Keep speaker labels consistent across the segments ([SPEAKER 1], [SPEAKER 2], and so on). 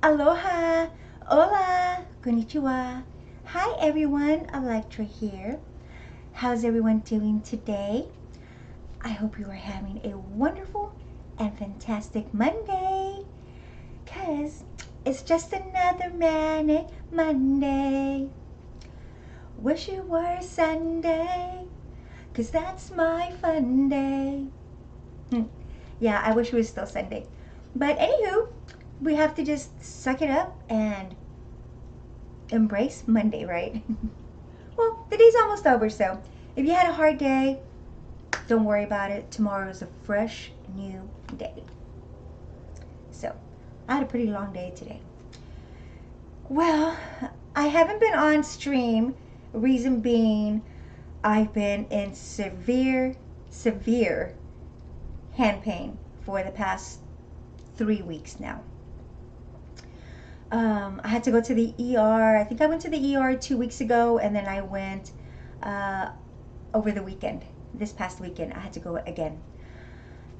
[SPEAKER 1] Aloha, hola, konnichiwa. Hi everyone, Electra here. How's everyone doing today? I hope you are having a wonderful and fantastic Monday. Cause it's just another manic Monday. Wish it were Sunday. Cause that's my fun day. Yeah, I wish it was still Sunday. But anywho, we have to just suck it up and embrace Monday, right? Well, the day's almost over, so if you had a hard day, don't worry about it. Tomorrow is a fresh new day. So, I had a pretty long day today. Well, I haven't been on stream. Reason being, I've been in severe hand pain for the past 3 weeks now. I had to go to the ER. I think I went to the ER 2 weeks ago, and then I went uh, over the weekend. This past weekend, I had to go again.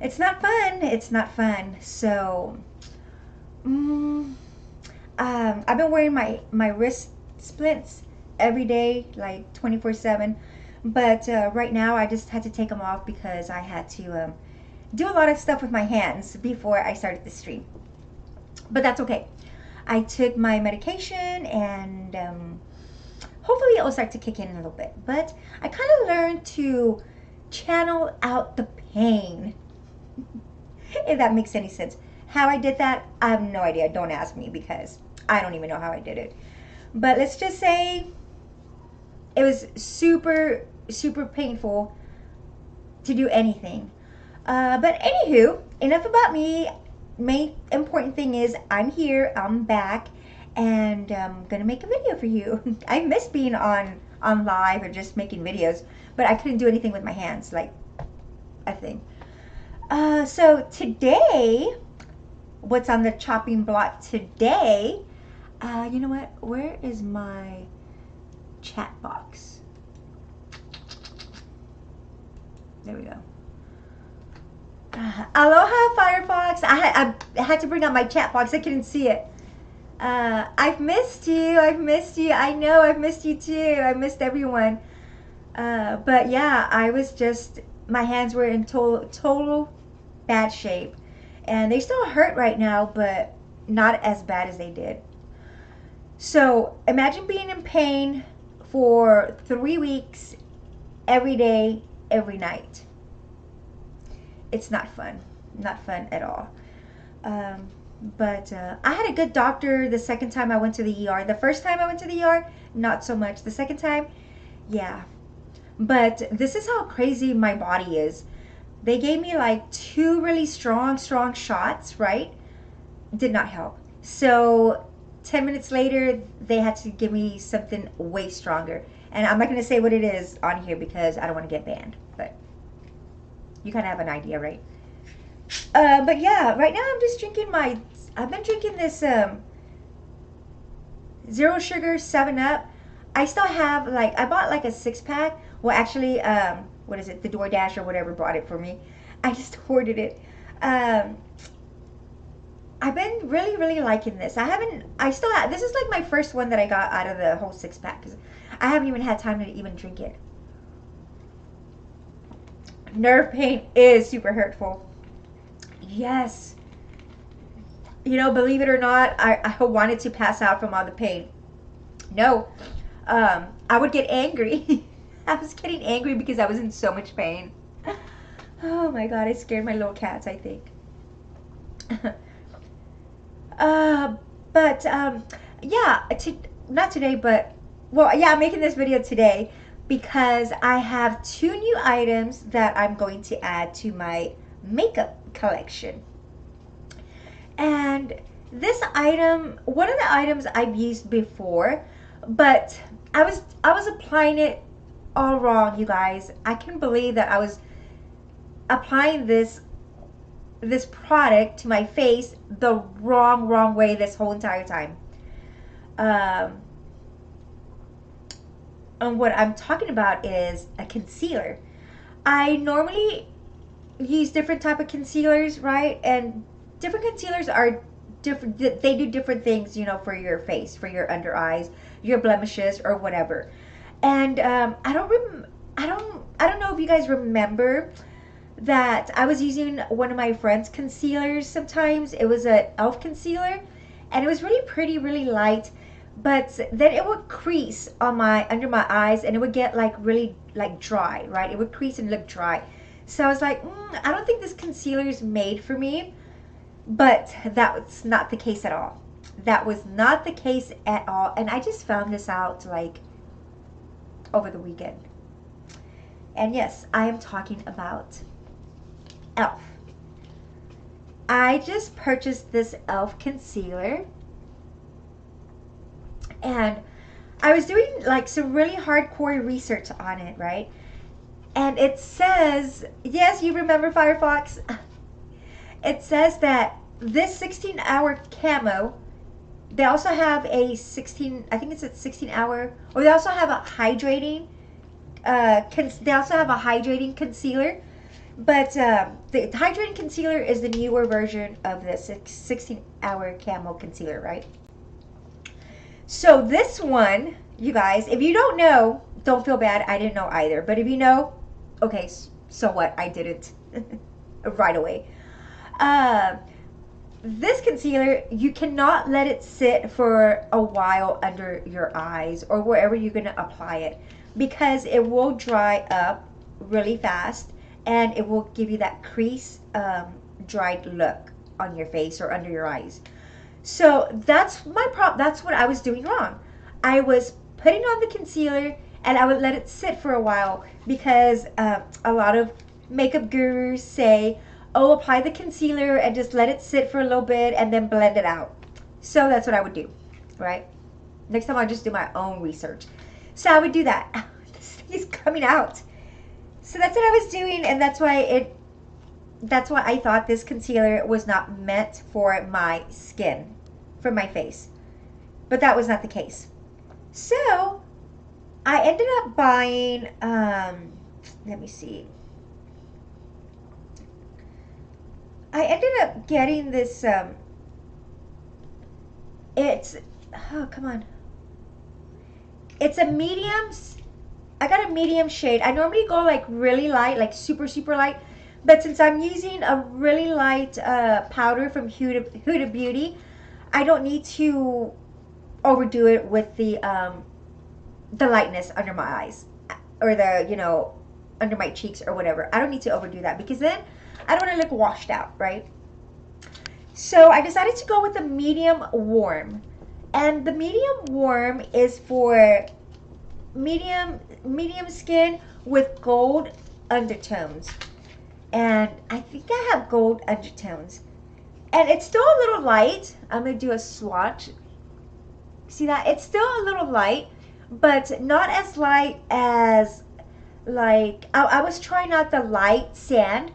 [SPEAKER 1] It's not fun. It's not fun. So, mm, I've been wearing my wrist splints every day, like 24/7. But right now, I just had to take them off because I had to do a lot of stuff with my hands before I started the stream. But that's okay. I took my medication and hopefully it will start to kick in a little bit. But I kind of learned to channel out the pain, if that makes any sense. How I did that, I have no idea. Don't ask me because I don't even know how I did it. But let's just say it was super, super painful to do anything. But anywho, enough about me. Main important thing is I'm here, I'm back, and I'm gonna make a video for you. I miss being on live or just making videos, but I couldn't do anything with my hands, like a thing. So today, what's on the chopping block today? You know what? Where is my chat box? There we go. Aloha Firefox. I had to bring out my chat box. I couldn't see it. I've missed you. I've missed you. I know I've missed you too. I missed everyone. But yeah, I was just, my hands were in total bad shape. And they still hurt right now, but not as bad as they did. So imagine being in pain for 3 weeks, every day, every night. It's not fun. Not fun at all. But I had a good doctor the second time I went to the ER. The first time I went to the ER, not so much. The second time, yeah. But this is how crazy my body is. They gave me like 2 really strong shots, right? Did not help. So 10 minutes later, they had to give me something way stronger. And I'm not going to say what it is on here because I don't want to get banned. But you kind of have an idea, right? But yeah, right now I'm just drinking I've been drinking this zero sugar 7 Up. I still have, like, I bought like a 6 pack. Well, actually, what is it? The DoorDash or whatever brought it for me. I just hoarded it. Um, I've been really, really liking this. I still have, this is like my first one that I got out of the whole 6 pack because I haven't even had time to even drink it. Nerve pain is super hurtful. Yes. You know, believe it or not, I wanted to pass out from all the pain. No. I would get angry. I was getting angry because I was in so much pain. Oh my god, I scared my little cats, I think. uh, but, yeah, not today, but, well, yeah, I'm making this video today because I have 2 new items that I'm going to add to my makeup collection. And this item, one of the items I've used before, but I was applying it all wrong, you guys. I can't believe that I was applying this product to my face the wrong way this whole entire time. Um, and what I'm talking about is a concealer. I normally use different type of concealers, right? And different concealers are different. They do different things, you know, for your face, for your under eyes, your blemishes, or whatever. And I don't know if you guys remember that I was using one of my friend's concealers sometimes. It was a e.l.f. concealer, and it was really pretty, really light, but then it would crease on my under my eyes, and it would get like really like dry, right? It would crease and look dry. So I was like, I don't think this concealer is made for me. But that was not the case at all. That was not the case at all. And I just found this out like over the weekend. And yes, I am talking about e.l.f. I just purchased this e.l.f. concealer, and I was doing like some really hardcore research on it, right? And it says, yes, you remember Firefox? It says that this 16-hour camo, they also have a 16, I think it's a 16-hour, or they also have a hydrating, they also have a hydrating concealer. But the hydrating concealer is the newer version of the 16-hour camo concealer, right? So this one, you guys, if you don't know, don't feel bad. I didn't know either. But if you know, okay, so what? I did it right away. This concealer, you cannot let it sit for a while under your eyes or wherever you're going to apply it, because it will dry up really fast, and it will give you that crease, dried look on your face or under your eyes. So that's my problem. That's what I was doing wrong. I was putting on the concealer and I would let it sit for a while, because a lot of makeup gurus say, oh, apply the concealer and just let it sit for a little bit and then blend it out. So that's what I would do, right? Next time I'll just do my own research. So I would do that. This thing is coming out. So that's what I was doing, and that's why I thought this concealer was not meant for my skin, for my face. But that was not the case. So I ended up buying, let me see. I ended up getting this, oh, come on. It's a medium, I got a medium shade. I normally go like really light, like super, super light. But since I'm using a really light powder from Huda Beauty, I don't need to overdo it with the lightness under my eyes, or the, you know, under my cheeks or whatever. I don't need to overdo that, because then I don't want to look washed out, right? So I decided to go with the medium warm. And the medium warm is for medium skin with gold undertones. And I think I have gold undertones. And it's still a little light. I'm going to do a swatch. See that? It's still a little light, but not as light as, like, I was trying out the light sand.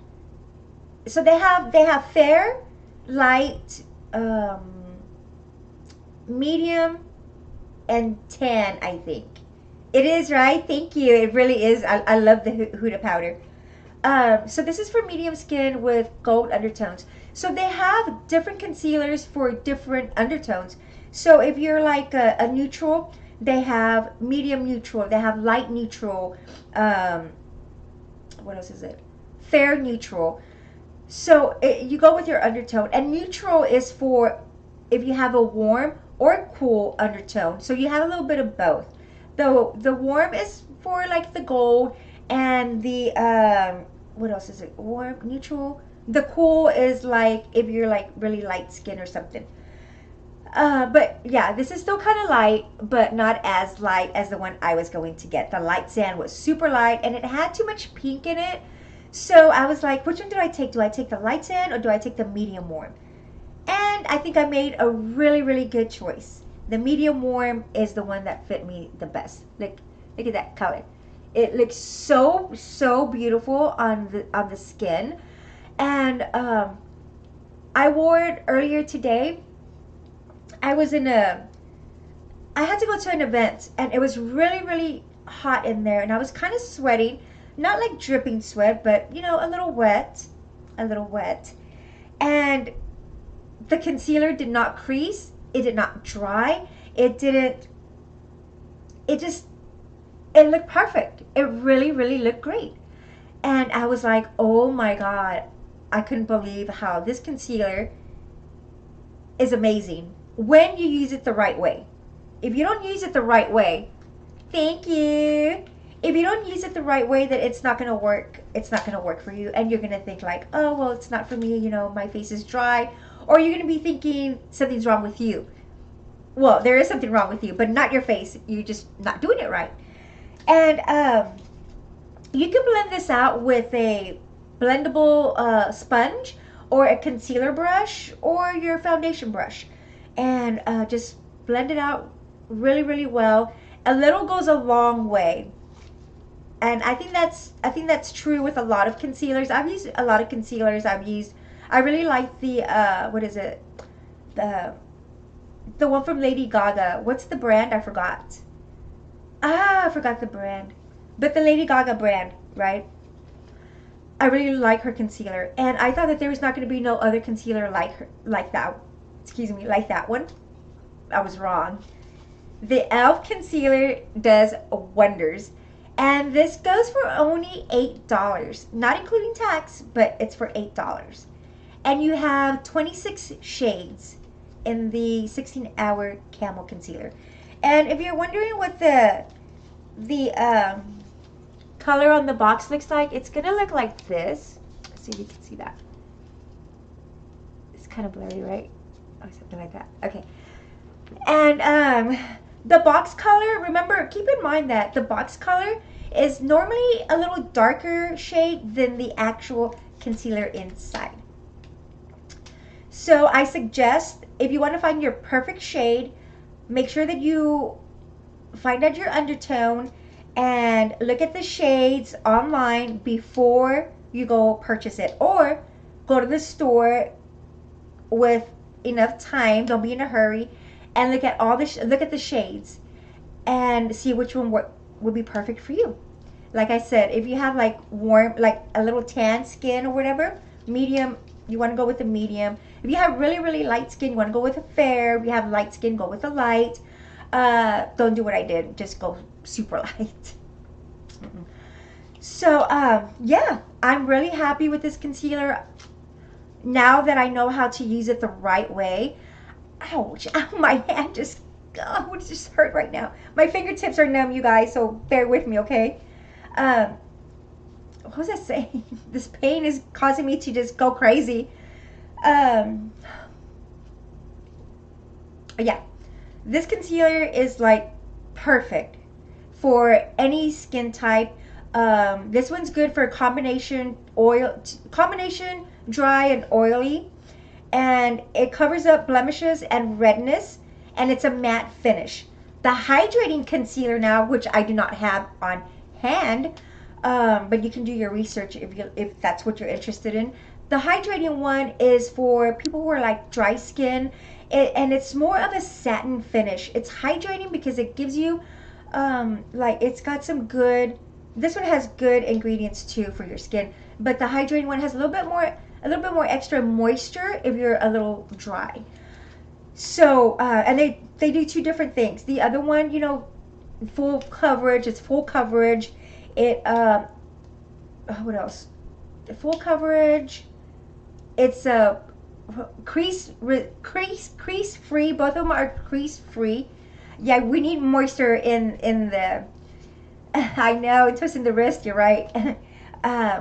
[SPEAKER 1] So they have fair, light, medium, and tan, I think. It is, right? Thank you. It really is. I love the Huda powder. So this is for medium skin with gold undertones. So they have different concealers for different undertones. So if you're like a neutral, they have medium neutral. They have light neutral. What else is it? Fair neutral. So you go with your undertone. And neutral is for if you have a warm or cool undertone. So you have a little bit of both. Though the warm is for like the gold, and the what else is it? Warm, neutral. The cool is like if you're like really light skin or something. But yeah, this is still kind of light, but not as light as the one I was going to get. The light sand was super light, and it had too much pink in it. So I was like, which one do I take? Do I take the light sand or do I take the medium warm? And I think I made a really, really good choice. The medium warm is the one that fit me the best. Look at that color. It looks so, so beautiful on the skin. And I wore it earlier today. I had to go to an event, and it was really, really hot in there, and I was kind of sweating. Not like dripping sweat, but, you know, a little wet. A little wet. And the concealer did not crease, it did not dry, it didn't, it just, it looked perfect. It really, really looked great. And I was like, oh my God, I couldn't believe how this concealer is amazing when you use it the right way. If you don't use it the right way, thank you. If you don't use it the right way, that it's not going to work. It's not going to work for you. And you're going to think like, oh, well, it's not for me. You know, my face is dry. Or you're going to be thinking something's wrong with you. Well, there is something wrong with you, but not your face. You're just not doing it right. And you can blend this out with a blendable sponge or a concealer brush or your foundation brush. And just blend it out really, really well. A little goes a long way. And I think that's true with a lot of concealers. I've used a lot of concealers. I really like the what is it? The one from Lady Gaga. What's the brand? I forgot. I forgot the brand. But the Lady Gaga brand, right? I really like her concealer, and I thought that there was not going to be no other concealer like her, like that. Excuse me, like that one. I was wrong. The e.l.f. concealer does wonders. And this goes for only $8. Not including tax, but it's for $8. And you have 26 shades in the 16-hour Camo Concealer. And if you're wondering what the color on the box looks like, it's going to look like this. Let's see if you can see that. It's kind of blurry, right? Oh, something like that. Okay. And the box color, remember, keep in mind that the box color is normally a little darker shade than the actual concealer inside. So I suggest, if you want to find your perfect shade, make sure that you find out your undertone and look at the shades online before you go purchase it. Or go to the store with enough time, don't be in a hurry, and look at all the look at the shades and see which one would be perfect for you. Like I said, if you have like warm, like a little tan skin or whatever, medium, you want to go with the medium. If you have really, really light skin, you want to go with a fair. If you have light skin, go with a light. Don't do what I did, just go super light. So yeah, I'm really happy with this concealer now that I know how to use it the right way. Ouch, ow, my hand just, oh, it just hurt right now. My fingertips are numb, you guys, so bear with me, okay? What was I saying? This pain is causing me to just go crazy. Yeah, this concealer is like perfect for any skin type. This one's good for combination dry and oily, and it covers up blemishes and redness, and it's a matte finish. The hydrating concealer now, which I do not have on hand, but you can do your research if that's what you're interested in. The hydrating one is for people who are like dry skin, and it's more of a satin finish. It's hydrating because it gives you like, it's got some good, this one has good ingredients too for your skin, but the hydrating one has a little bit more extra moisture if you're a little dry. So and they do two different things. The other one, you know, full coverage, it's full coverage. It what else? Full coverage. It's a crease free. Both of them are crease free. Yeah, we need moisture in the, I know, it's twisting the wrist, you're right.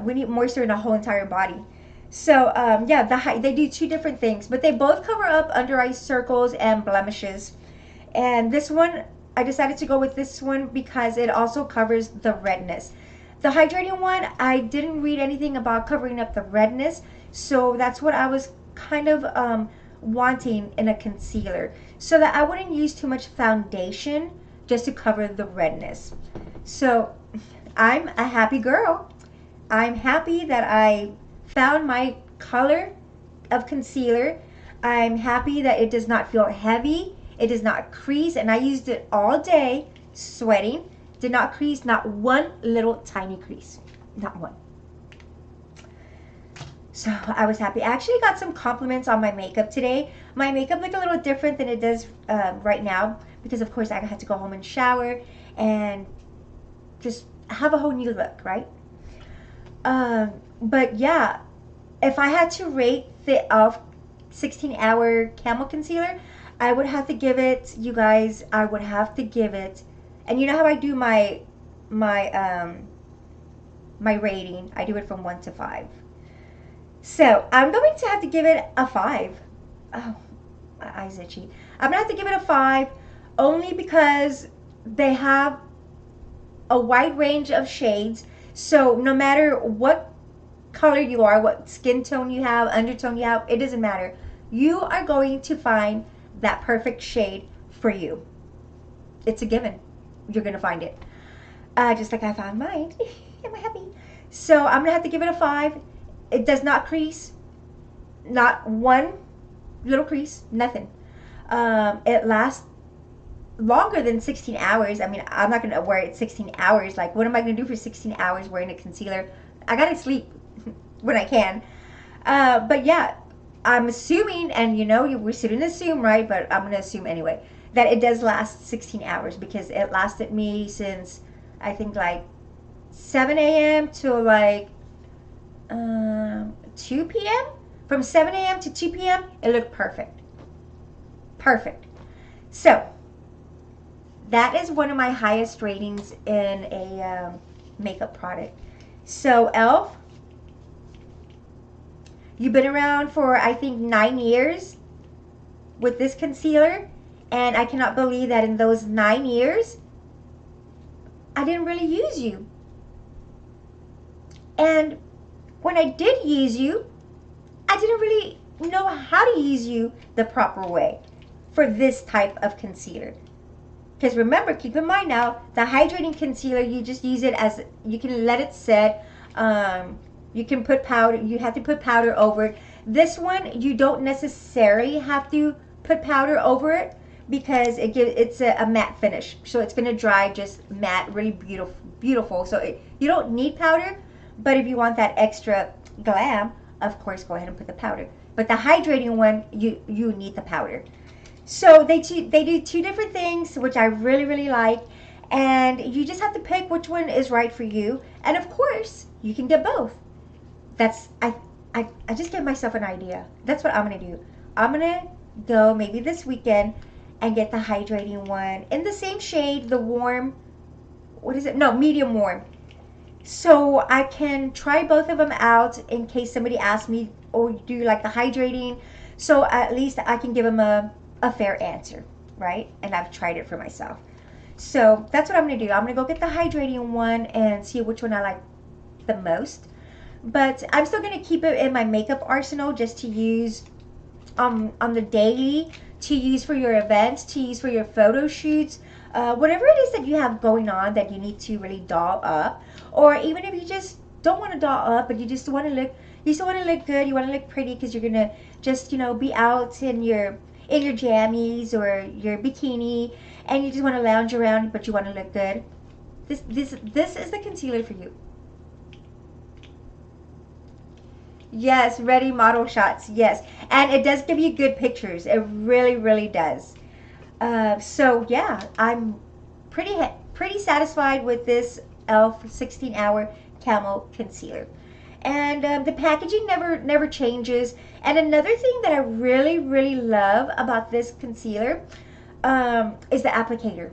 [SPEAKER 1] We need moisture in the whole entire body. So yeah, they do two different things, but they both cover up under eye circles and blemishes. And this one, I decided to go with this one because it also covers the redness. The hydrating one, I didn't read anything about covering up the redness, so that's what I was kind of wanting in a concealer, so that I wouldn't use too much foundation just to cover the redness. So I'm a happy girl. I'm happy that I found my color of concealer. I'm happy that it does not feel heavy. It does not crease, and I used it all day sweating. Did not crease, not one little tiny crease. Not one. So I was happy. I actually got some compliments on my makeup today. My makeup looked a little different than it does right now because, of course, I had to go home and shower and just have a whole new look, right? But yeah, if I had to rate the e.l.f. 16-hour Camo Concealer, I would have to give it, you guys, I would have to give it, and you know how I do my my rating? I do it from 1 to 5. So I'm going to have to give it a 5. Oh, my eyes itchy. I'm gonna have to give it a 5 only because they have a wide range of shades. So no matter what color you are, what skin tone you have, undertone you have, it doesn't matter. You are going to find that perfect shade for you. It's a given. You're going to find it. Just like I found mine. Am I happy? So I'm going to have to give it a 5. It does not crease. Not one little crease. Nothing. It lasts longer than 16 hours. I mean, I'm not going to wear it 16 hours. Like, what am I going to do for 16 hours wearing a concealer? I got to sleep when I can. But yeah, I'm assuming, and you know, we shouldn't assume, right? But I'm going to assume anyway, that it does last 16 hours because it lasted me since I think like 7 a.m. to like 2 p.m. From 7 a.m. to 2 p.m., it looked perfect. Perfect. So, that is one of my highest ratings in a makeup product. So, e.l.f., you've been around for, I think, 9 years with this concealer. And I cannot believe that in those 9 years, I didn't really use you. And when I did use you, I didn't really know how to use you the proper way for this type of concealer. Because remember, keep in mind now, the hydrating concealer, you just use it as, you can let it set. You can put powder, you have to put powder over it. This one, you don't necessarily have to put powder over it because it's a matte finish. So it's going to dry just matte, really beautiful. So you don't need powder, but if you want that extra glam, of course, go ahead and put the powder. But the hydrating one, you need the powder. So they do two different things, which I really, really like. And you just have to pick which one is right for you. And of course, you can get both. I just give myself an idea. That's what I'm going to do. I'm going to go maybe this weekend and get the hydrating one in the same shade, the warm, what is it? No, medium warm. So I can try both of them out in case somebody asks me, oh, do you like the hydrating? So at least I can give them a fair answer, right? And I've tried it for myself. So that's what I'm going to do. I'm going to go get the hydrating one and see which one I like the most. But I'm still going to keep it in my makeup arsenal just to use on the daily, to use for your events, to use for your photo shoots, whatever it is that you have going on that you need to really doll up. Or even if you just don't want to doll up, but you just want to look, you still want to look good, you want to look pretty because you're going to just, you know, be out in your jammies or your bikini and you just want to lounge around but you want to look good. This is the concealer for you. Yes, ready model shots. Yes, and it does give you good pictures. It really, really does. So yeah, I'm pretty satisfied with this e.l.f. 16-hour Camo Concealer. And the packaging never changes. And another thing that I really, really love about this concealer is the applicator.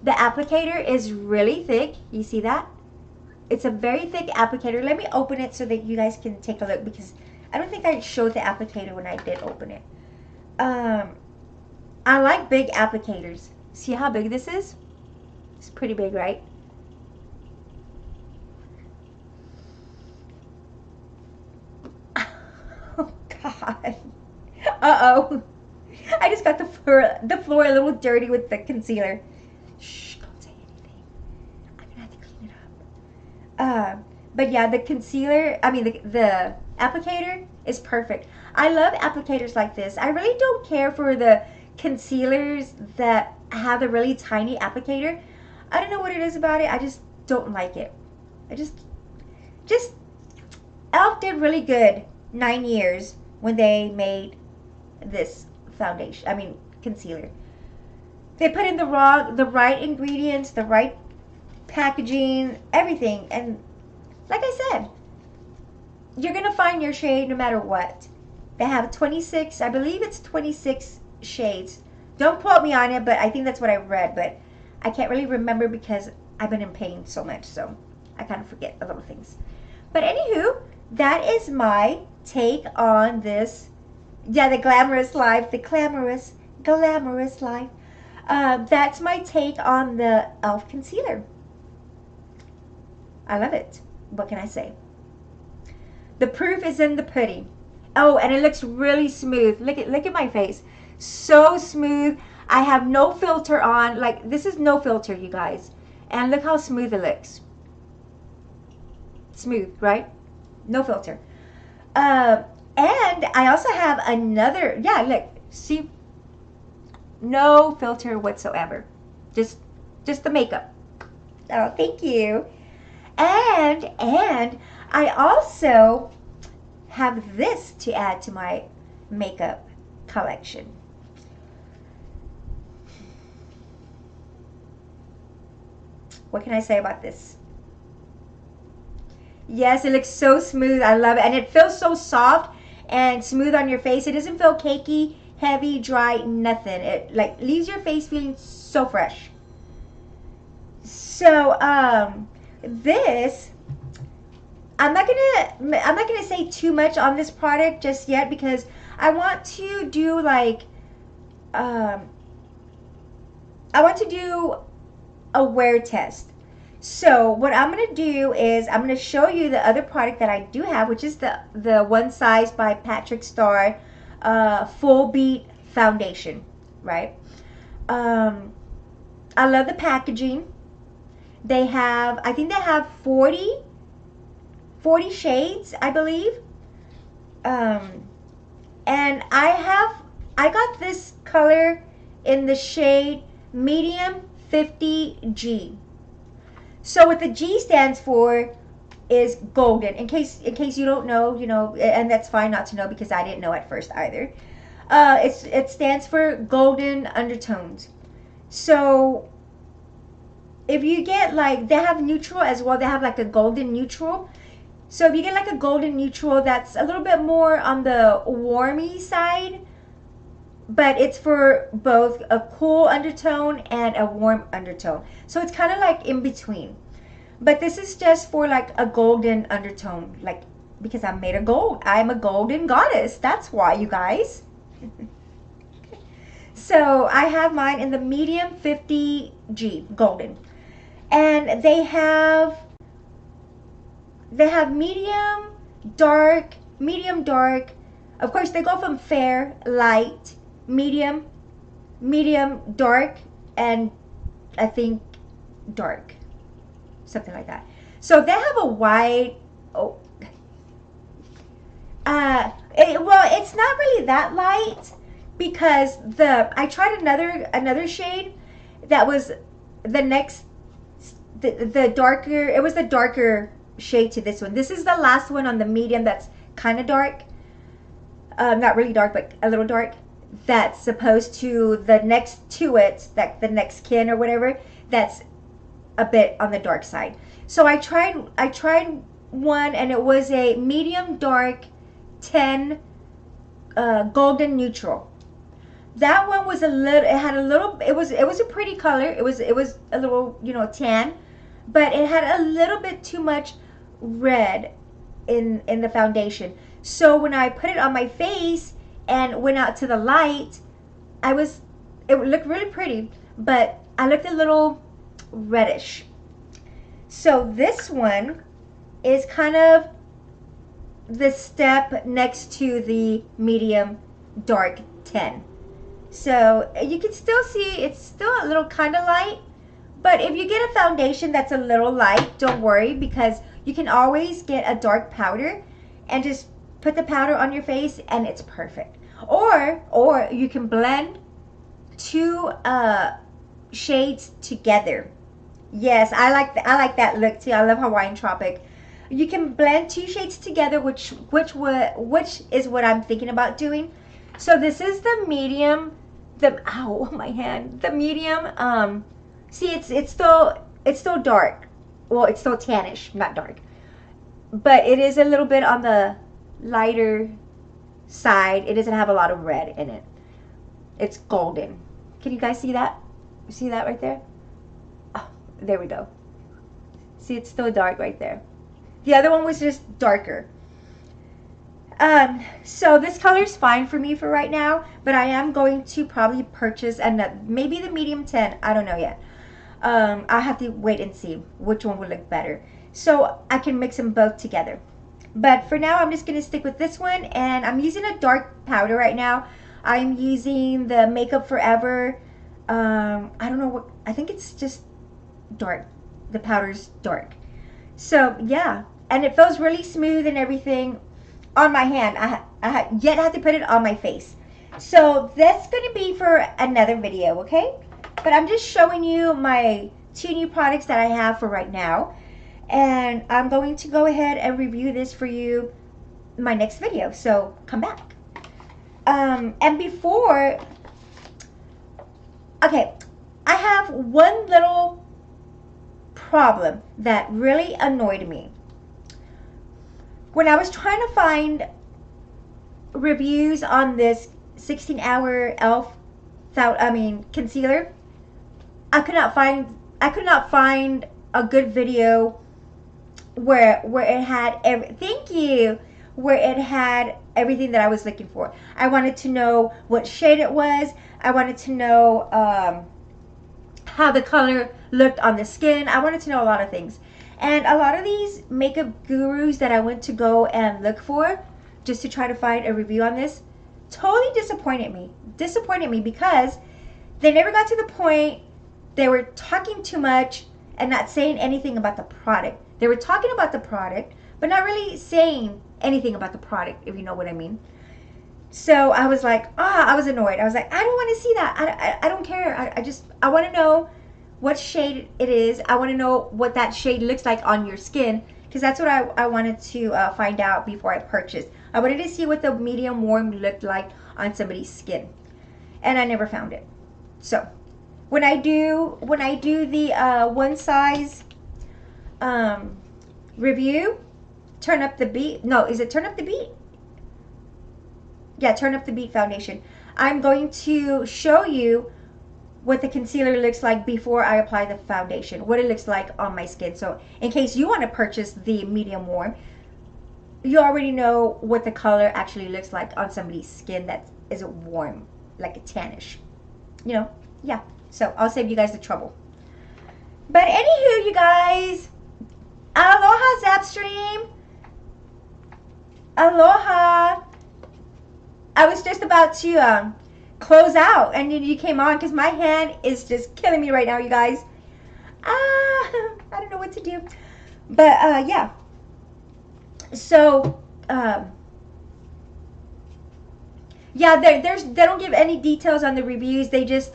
[SPEAKER 1] The applicator is really thick. You see that? It's a very thick applicator. Let me open it so that you guys can take a look because I don't think I showed the applicator when I did open it. I like big applicators. See how big this is? It's pretty big, right? Oh, God. Uh-oh. I just got the floor a little dirty with the concealer. Shh, don't say anything. I'm going to have to clean it up. But yeah, the concealer, I mean, the applicator is perfect. I love applicators like this. I really don't care for the concealers that have a really tiny applicator. I don't know what it is about it. I just don't like it. I just e.l.f. did really good 9 years when they made this foundation. I mean, concealer. They put in the right ingredients, the right packaging, everything. And like I said, you're going to find your shade no matter what. They have 26, I believe it's 26 shades. Don't quote me on it, but I think that's what I read. But I can't really remember because I've been in pain so much, so I kind of forget a little things. But anywho, that is my take on this. Yeah, the glamorous life, the glamorous life. That's my take on the e.l.f. concealer. I love it. What can I say? The proof is in the pudding. Oh, and it looks really smooth. Look at my face. So smooth. I have no filter on. Like, this is no filter, you guys. And look how smooth it looks. Smooth, right? No filter. And I also have another, yeah, look, see, no filter whatsoever. Just the makeup. Oh, thank you. And I also have this to add to my makeup collection. What can I say about this? Yes, it looks so smooth. I love it. And it feels so soft and smooth on your face. It doesn't feel cakey, heavy, dry, nothing. It like leaves your face feeling so fresh. So, this, I'm not gonna say too much on this product just yet because I want to do like, I want to do a wear test. So what I'm going to do is I'm going to show you the other product that I do have, which is the One Size by Patrick Starrr Full Beat Foundation, right? I love the packaging. They have, I think they have 40 shades, I believe. And I got this color in the shade Medium 50G. So what the G stands for is golden. In case you don't know, you know, and that's fine not to know because I didn't know at first either. It stands for golden undertones. So if you get like, they have neutral as well. They have like a golden neutral. So if you get like a golden neutral, that's a little bit more on the warmy side. But it's for both a cool undertone and a warm undertone. So it's kind of like in between. But this is just for like a golden undertone. Like, because I'm made of gold. I'm a golden goddess. That's why, you guys. So I have mine in the medium 50G, golden. And they have medium, dark. Of course, they go from fair, light, medium, dark, and I think dark, something like that. So they have a wide, well, it's not really that light because I tried another shade that was the darker, it was the darker shade to this one. This is the last one on the medium that's kind of dark. Not really dark, but a little dark. That's supposed to, the next to it, that the next kin or whatever, that's a bit on the dark side. So I tried one, and it was a medium dark 10 golden neutral. That one was it was a pretty color. It was a little, you know, tan, but it had a little bit too much red in the foundation. So when I put it on my face and went out to the light, it looked really pretty, but I looked a little reddish. So this one is kind of the step next to the medium dark 10. So you can still see it's still a little kind of light, but if you get a foundation that's a little light, don't worry, because you can always get a dark powder and just put the powder on your face and it's perfect. Or you can blend two shades together. Yes, I like that look too. I love Hawaiian Tropic. You can blend two shades together, which is what I'm thinking about doing. So this is the medium, the ow, my hand, the medium. See, it's still dark. Well, it's still tannish, not dark, but it is a little bit on the lighter side. It doesn't have a lot of red in it. It's golden. Can you guys see that? See that right there? Oh, there we go. See, it's still dark right there. The other one was just darker. So this color is fine for me for right now, but I am going to probably purchase maybe the medium 10. I don't know yet. I'll have to wait and see which one will look better, so I can mix them both together. But for now, I'm just going to stick with this one, and I'm using a dark powder right now. I'm using the Makeup Forever. I don't know what, I think it's just dark. The powder's dark. So yeah, and it feels really smooth and everything on my hand. I yet have to put it on my face. So that's going to be for another video, okay? But I'm just showing you my 2 new products that I have for right now. And I'm going to go ahead and review this for you in my next video. So come back. And before, okay, I have one little problem that really annoyed me. When I was trying to find reviews on this 16-hour e.l.f. concealer, I could not find a good video where it had where it had everything that I was looking for. I wanted to know what shade it was. I wanted to know how the color looked on the skin. I wanted to know a lot of things. And a lot of these makeup gurus that I went to go and look for just to try to find a review on this totally disappointed me. Because they never got to the point. They were talking too much and not saying anything about the product. They were talking about the product, but not really saying anything about the product, if you know what I mean. So I was like, I was annoyed. I was like, I don't want to see that. I don't care. I want to know what shade it is. I want to know what that shade looks like on your skin, because that's what I wanted to find out before I purchased. I wanted to see what the medium warm looked like on somebody's skin, and I never found it. So when I do the one size review, Turn Up the Beat. No, is it Turn Up the Beat? Yeah, Turn Up the Beat foundation. I'm going to show you what the concealer looks like before I apply the foundation, what it looks like on my skin. So in case you want to purchase the medium warm, you already know what the color actually looks like on somebody's skin that is warm, like a tannish. You know, yeah. So I'll save you guys the trouble. But anywho, you guys, aloha Zapstream. Aloha. I was just about to close out and you came on because my hand is just killing me right now, you guys. I don't know what to do. But yeah. So yeah, they don't give any details on the reviews. They just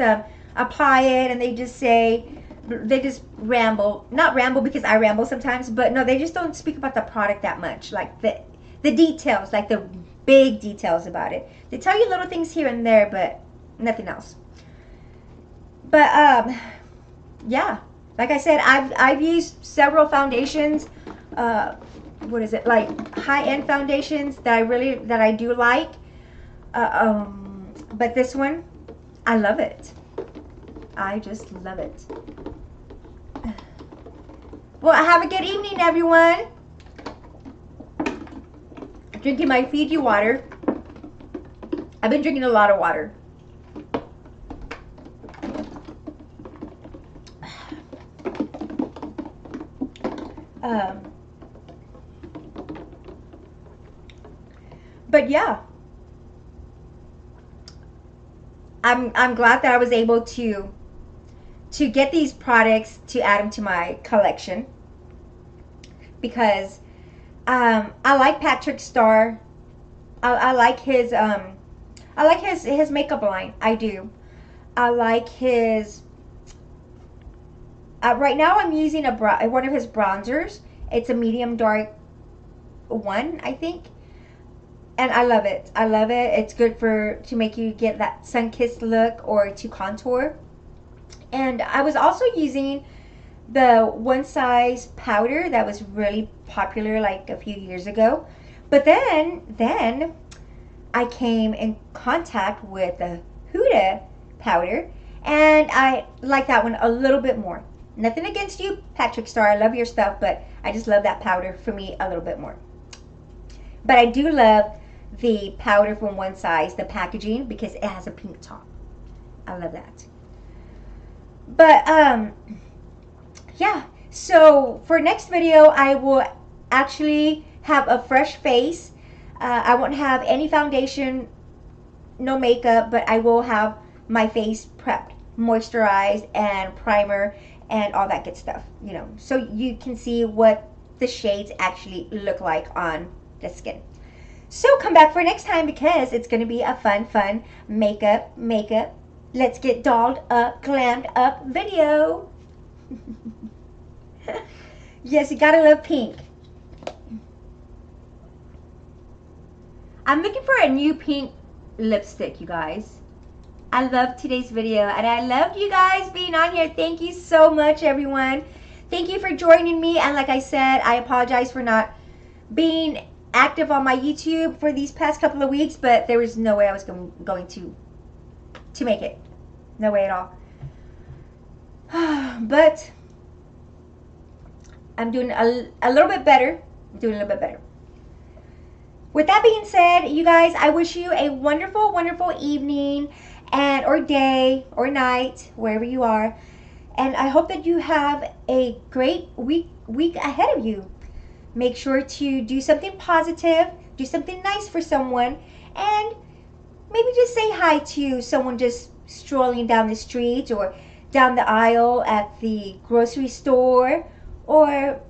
[SPEAKER 1] apply it and they just ramble. Not ramble because I ramble sometimes, but no, they just don't speak about the product that much. Like the details, like the big details about it. They tell you little things here and there, but nothing else. But yeah, like I said, I've used several foundations. What is it, like high-end foundations that I do like. But this one, I love it. I just love it. Well, have a good evening, everyone. Drinking my Fiji water. I've been drinking a lot of water. But yeah, I'm glad that I was able to get these products to add them to my collection, because I like Patrick Starr. I like his makeup line. I do. I like his. Right now I'm using one of his bronzers. It's a medium dark one, I think. And I love it. I love it. It's good to make you get that sun-kissed look or to contour. And I was also using the One Size powder that was really popular like a few years ago. But then I came in contact with the Huda powder, and I like that one a little bit more. Nothing against you, Patrick Star. I love your stuff, but I just love that powder for me a little bit more. But I do love the powder from One Size, the packaging, because it has a pink top. I love that. But yeah, so for next video I will actually have a fresh face. I won't have any foundation, no makeup, but I will have my face prepped, moisturized, and primer and all that good stuff, you know, so you can see what the shades actually look like on the skin. So come back for next time because it's going to be a fun makeup, let's get dolled up, glammed up video. Yes, you gotta love pink. I'm looking for a new pink lipstick, you guys. I love today's video and I loved you guys being on here. Thank you so much, everyone. Thank you for joining me. And like I said, I apologize for not being active on my YouTube for these past couple of weeks, but there was no way I was going to make it. No way at all. But I'm doing a little bit better. With that being said, you guys, I wish you a wonderful evening and or day or night, wherever you are. And I hope that you have a great week ahead of you. Make sure to do something positive, do something nice for someone, and maybe just say hi to someone just strolling down the street or down the aisle at the grocery store or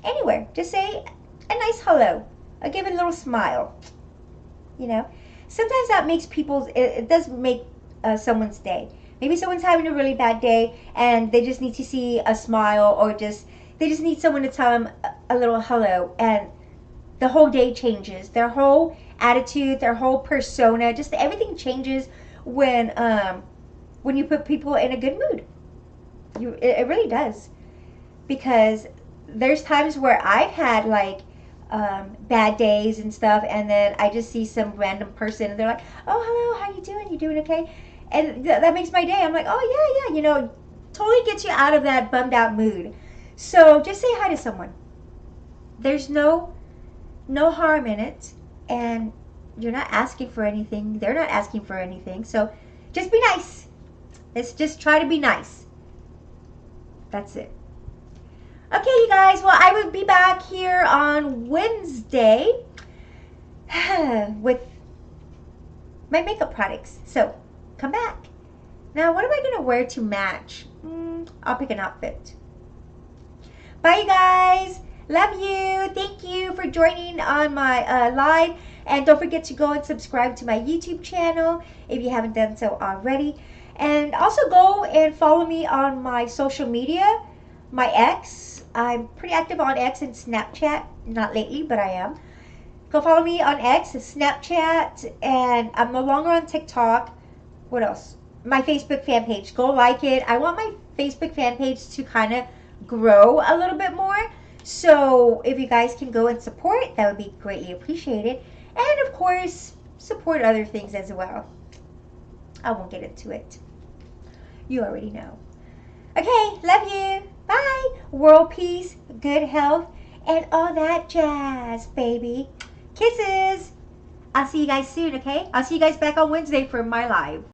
[SPEAKER 1] anywhere. Just say a nice hello, or give it a little smile. You know, sometimes that makes it does make someone's day. Maybe someone's having a really bad day and they just need to see a smile, or they just need someone to tell them a little hello, and the whole day changes. Their whole attitude, their whole persona, just everything changes when you put people in a good mood. It really does. Because there's times where I've had like bad days and stuff, and then I just see some random person and they're like, oh, hello, how you doing? You doing okay? And that makes my day. I'm like, oh yeah, you know, totally gets you out of that bummed out mood. So just say hi to someone. There's no harm in it, and you're not asking for anything. They're not asking for anything. So just be nice. Let's just try to be nice. That's it. Okay, you guys, well, I will be back here on Wednesday with my makeup products. So come back. Now, what am I going to wear to match? I'll pick an outfit. Bye, you guys. Love you. Thank you for joining on my live. And don't forget to go and subscribe to my YouTube channel if you haven't done so already. And also go and follow me on my social media, my X. I'm pretty active on X and Snapchat. Not lately, but I am. Go follow me on X, Snapchat, and I'm no longer on TikTok. What else? My Facebook fan page. Go like it. I want my Facebook fan page to kind of grow a little bit more. So if you guys can go and support, that would be greatly appreciated. And of course, support other things as well. I won't get into it. You already know. Okay, love you. Bye. World peace, good health, and all that jazz, baby. Kisses. I'll see you guys soon, okay? I'll see you guys back on Wednesday for my live.